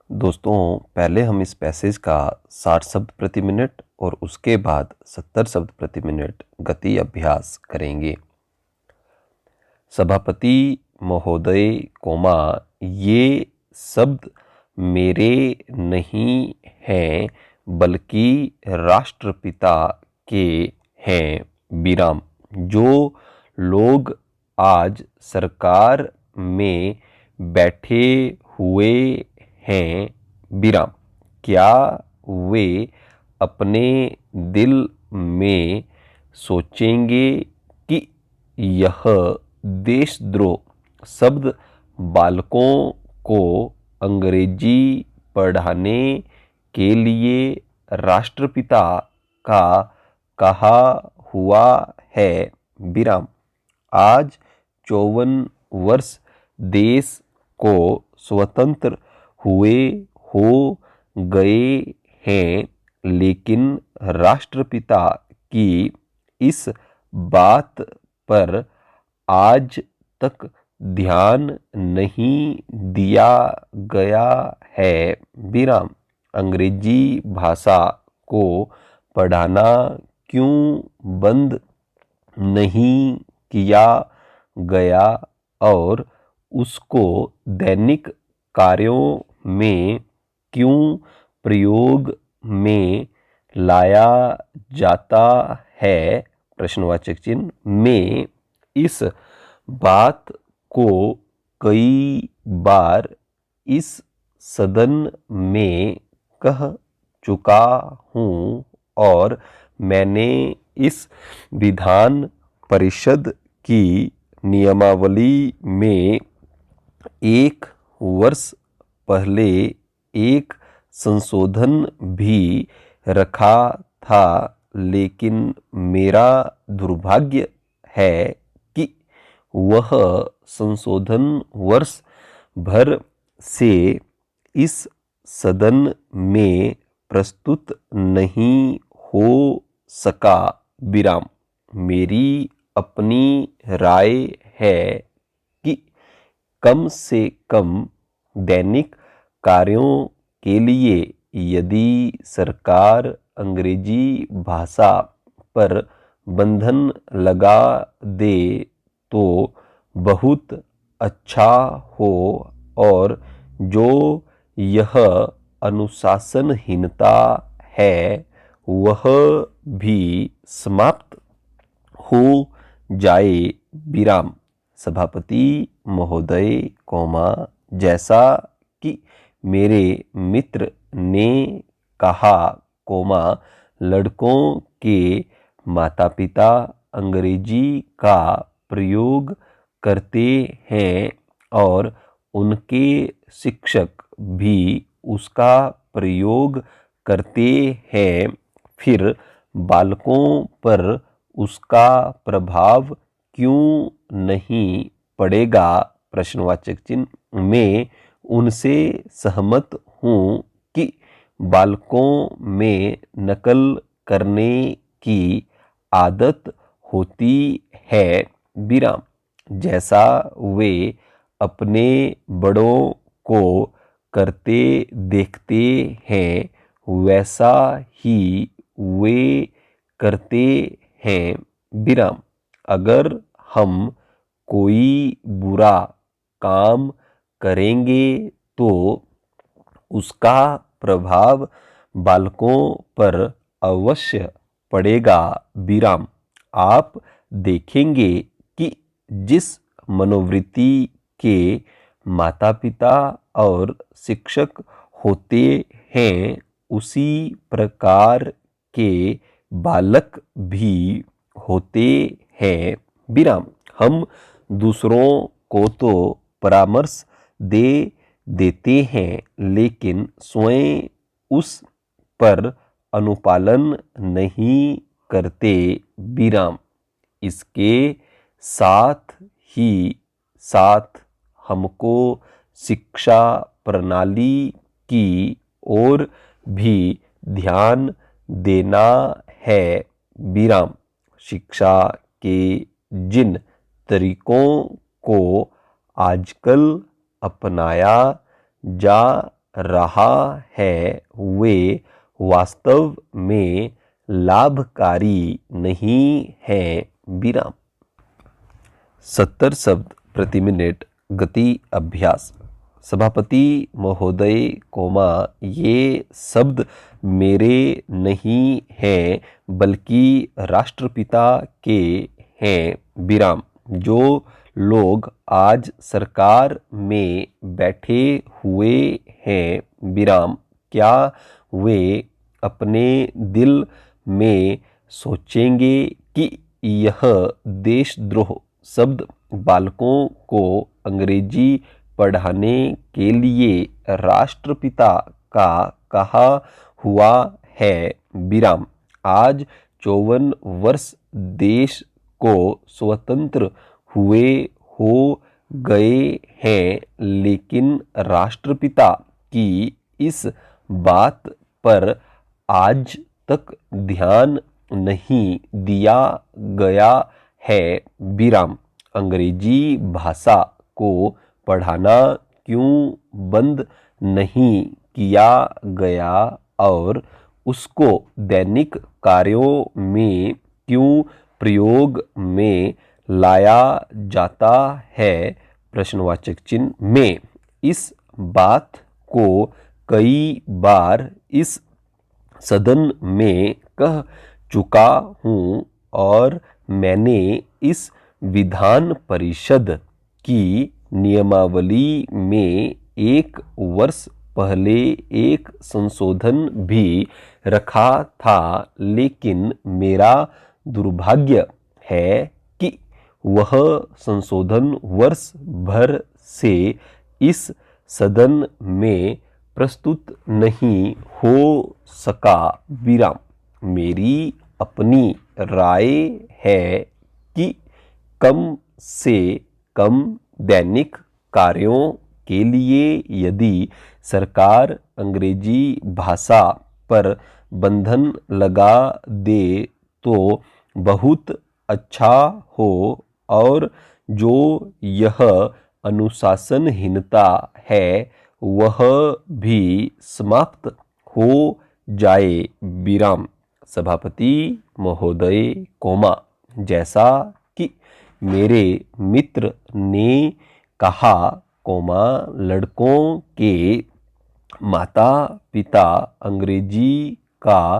दोस्तों, पहले हम इस पैसेज का 60 शब्द प्रति मिनट और उसके बाद 70 शब्द प्रति मिनट गति अभ्यास करेंगे। सभापति महोदय कोमा, ये शब्द मेरे नहीं हैं बल्कि राष्ट्रपिता के हैं विराम। जो लोग आज सरकार में बैठे हुए हैं विराम, क्या वे अपने दिल में सोचेंगे कि यह देशद्रोह शब्द बालकों को अंग्रेजी पढ़ाने के लिए राष्ट्रपिता का कहा हुआ है विराम। आज 54 वर्ष देश को स्वतंत्र हुए हो गए हैं, लेकिन राष्ट्रपिता की इस बात पर आज तक ध्यान नहीं दिया गया है विराम। अंग्रेजी भाषा को पढ़ाना क्यों बंद नहीं किया गया और उसको दैनिक कार्यों में क्यों प्रयोग में लाया जाता है? प्रश्नवाचक चिन्ह। में इस बात को कई बार इस सदन में कह चुका हूँ और मैंने इस विधान परिषद की नियमावली में 1 वर्ष पहले एक संशोधन भी रखा था, लेकिन मेरा दुर्भाग्य है कि वह संशोधन वर्ष भर से इस सदन में प्रस्तुत नहीं हो सका विराम। मेरी अपनी राय है कि कम से कम दैनिक कार्यों के लिए यदि सरकार अंग्रेजी भाषा पर बंधन लगा दे तो बहुत अच्छा हो, और जो यह अनुशासनहीनता है वह भी समाप्त हो जाए विराम। सभापति महोदय कोमा, जैसा कि मेरे मित्र ने कहा कोमा, लड़कों के माता पिता अंग्रेजी का प्रयोग करते हैं और उनके शिक्षक भी उसका प्रयोग करते हैं, फिर बालकों पर उसका प्रभाव क्यों नहीं पड़ेगा? प्रश्नवाचक चिन्ह। मैं उनसे सहमत हूँ कि बालकों में नकल करने की आदत होती है विराम। जैसा वे अपने बड़ों को करते देखते हैं वैसा ही वे करते हैं विराम। अगर हम कोई बुरा काम करेंगे तो उसका प्रभाव बालकों पर अवश्य पड़ेगा विराम। आप देखेंगे कि जिस मनोवृत्ति के माता पिता और शिक्षक होते हैं उसी प्रकार के बालक भी होते हैं विराम। हम दूसरों को तो परामर्श दे देते हैं, लेकिन स्वयं उस पर अनुपालन नहीं करते विराम। इसके साथ ही साथ हमको शिक्षा प्रणाली की ओर भी ध्यान देना है विराम। शिक्षा के जिन तरीकों को आजकल अपनाया जा रहा है वे वास्तव में लाभकारी नहीं है। विराम। 70 शब्द प्रति मिनट गति अभ्यास। सभापति महोदय कोमा ये शब्द मेरे नहीं हैं बल्कि राष्ट्रपिता के हैं। विराम। जो लोग आज सरकार में बैठे हुए हैं। विराम। क्या वे अपने दिल में सोचेंगे कि यह देशद्रोह शब्द बालकों को अंग्रेजी पढ़ाने के लिए राष्ट्रपिता का कहा हुआ है। विराम। आज 54 वर्ष देश को स्वतंत्र हुए हो गए हैं, लेकिन राष्ट्रपिता की इस बात पर आज तक ध्यान नहीं दिया गया है। विराम। अंग्रेजी भाषा को पढ़ाना क्यों बंद नहीं किया गया और उसको दैनिक कार्यों में क्यों प्रयोग में लाया जाता है? प्रश्नवाचक चिन्ह में। इस बात को कई बार इस सदन में कह चुका हूँ और मैंने इस विधान परिषद की नियमावली में 1 वर्ष पहले एक संशोधन भी रखा था, लेकिन मेरा दुर्भाग्य है कि वह संशोधन वर्ष भर से इस सदन में प्रस्तुत नहीं हो सका। विराम। मेरी अपनी राय है कि कम से कम दैनिक कार्यों के लिए यदि सरकार अंग्रेजी भाषा पर बंधन लगा दे तो बहुत अच्छा हो और जो यह अनुशासनहीनता है वह भी समाप्त हो जाए। विराम। सभापति महोदय कोमा जैसा कि मेरे मित्र ने कहा कोमा लड़कों के माता पिता अंग्रेजी का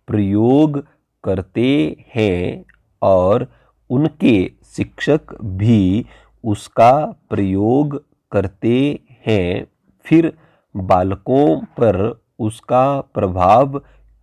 प्रयोग करते हैं और उनके शिक्षक भी उसका प्रयोग करते हैं, फिर बालकों पर उसका प्रभाव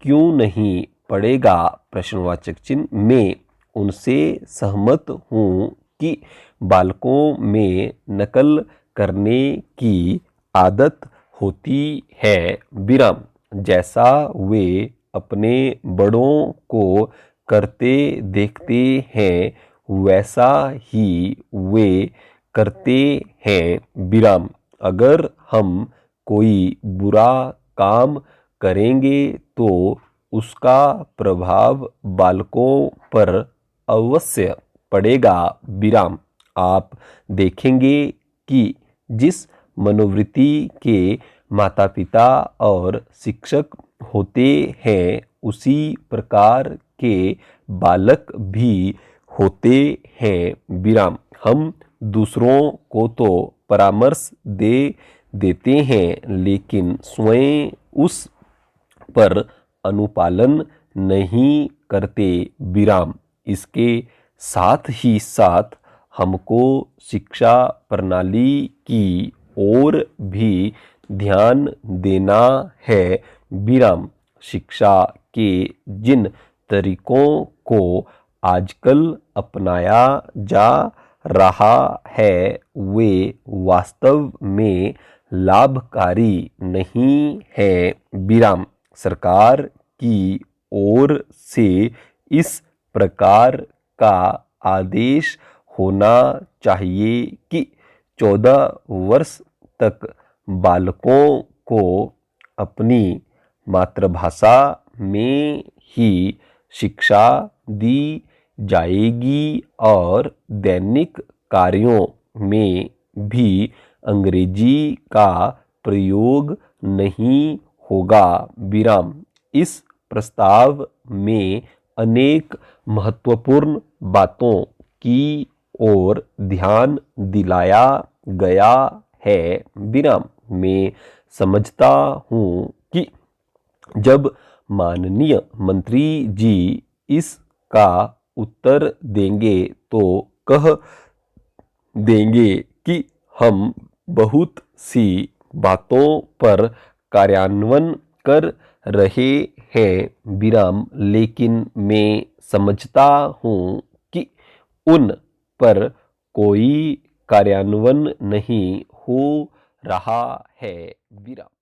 क्यों नहीं पड़ेगा? प्रश्नवाचक चिन्ह में। उनसे सहमत हूँ कि बालकों में नकल करने की आदत होती है। विराम। जैसा वे अपने बड़ों को करते देखते हैं वैसा ही वे करते हैं। विराम। अगर हम कोई बुरा काम करेंगे तो उसका प्रभाव बालकों पर अवश्य पड़ेगा। विराम। आप देखेंगे कि जिस मनोवृत्ति के माता पिता और शिक्षक होते हैं उसी प्रकार के बालक भी होते हैं। विराम। हम दूसरों को तो परामर्श दे देते हैं लेकिन स्वयं उस पर अनुपालन नहीं करते। विराम। इसके साथ ही साथ हमको शिक्षा प्रणाली की ओर भी ध्यान देना है। विराम। शिक्षा के जिन तरीकों को आजकल अपनाया जा रहा है वे वास्तव में लाभकारी नहीं है। विराम। सरकार की ओर से इस प्रकार का आदेश होना चाहिए कि 14 वर्ष तक बालकों को अपनी मातृभाषा में ही शिक्षा दी जाएगी और दैनिक कार्यों में भी अंग्रेजी का प्रयोग नहीं होगा विराम। इस प्रस्ताव में अनेक महत्वपूर्ण बातों की ओर ध्यान दिलाया गया है विराम। मैं समझता हूँ कि जब माननीय मंत्री जी इसका उत्तर देंगे तो कह देंगे कि हम बहुत सी बातों पर कार्यान्वयन कर रहे हैं विराम, लेकिन मैं समझता हूँ कि उन पर कोई कार्यान्वयन नहीं हो रहा है विराम।